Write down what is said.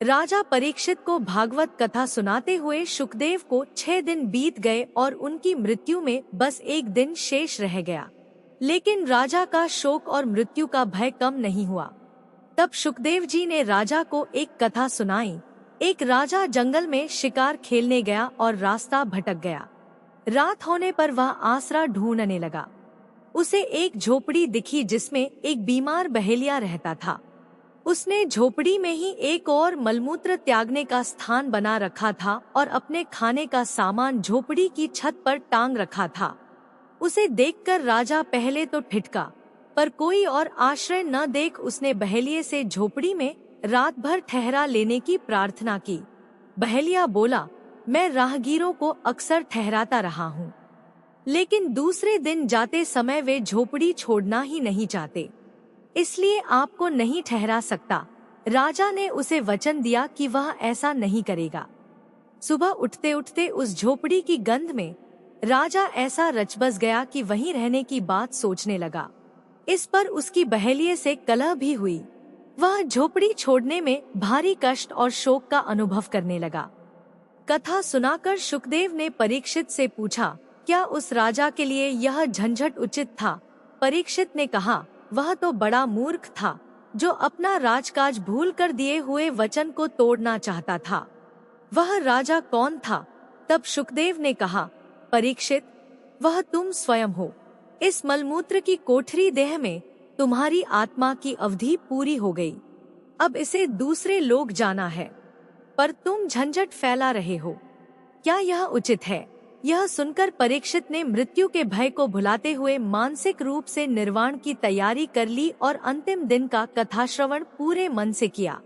राजा परीक्षित को भागवत कथा सुनाते हुए शुकदेव को 6 दिन बीत गए और उनकी मृत्यु में बस एक दिन शेष रह गया। लेकिन राजा का शोक और मृत्यु का भय कम नहीं हुआ। तब शुकदेव जी ने राजा को एक कथा सुनाई। एक राजा जंगल में शिकार खेलने गया और रास्ता भटक गया। रात होने पर वह आसरा ढूंढने लगा। उसे एक झोपड़ी दिखी जिसमें एक बीमार बहेलिया रहता था। उसने झोपड़ी में ही एक और मलमूत्र त्यागने का स्थान बना रखा था और अपने खाने का सामान झोपड़ी की छत पर टांग रखा था। उसे देखकर राजा पहले तो ठिठका, पर कोई और आश्रय न देख उसने बहेलिये से झोपड़ी में रात भर ठहरा लेने की प्रार्थना की। बहेलिया बोला, मैं राहगीरों को अक्सर ठहराता रहा हूँ, लेकिन दूसरे दिन जाते समय वे झोपड़ी छोड़ना ही नहीं चाहते, इसलिए आपको नहीं ठहरा सकता। राजा ने उसे वचन दिया कि वह ऐसा नहीं करेगा। सुबह उठते उठते उस झोपड़ी की गंध में राजा ऐसा रचबस गया कि वहीं रहने की बात सोचने लगा। इस पर उसकी बहेलिये से कलह भी हुई। वह झोपड़ी छोड़ने में भारी कष्ट और शोक का अनुभव करने लगा। कथा सुनाकर शुकदेव ने परीक्षित से पूछा, क्या उस राजा के लिए यह झंझट उचित था? परीक्षित ने कहा, वह तो बड़ा मूर्ख था, जो अपना राजकाज भूल कर दिए हुए वचन को तोड़ना चाहता था। वह राजा कौन था? तब शुकदेव ने कहा, परीक्षित, वह तुम स्वयं हो। इस मलमूत्र की कोठरी देह में तुम्हारी आत्मा की अवधि पूरी हो गई। अब इसे दूसरे लोग जाना है, पर तुम झंझट फैला रहे हो। क्या यह उचित है? यह सुनकर परीक्षित ने मृत्यु के भय को भुलाते हुए मानसिक रूप से निर्वाण की तैयारी कर ली और अंतिम दिन का कथा श्रवण पूरे मन से किया।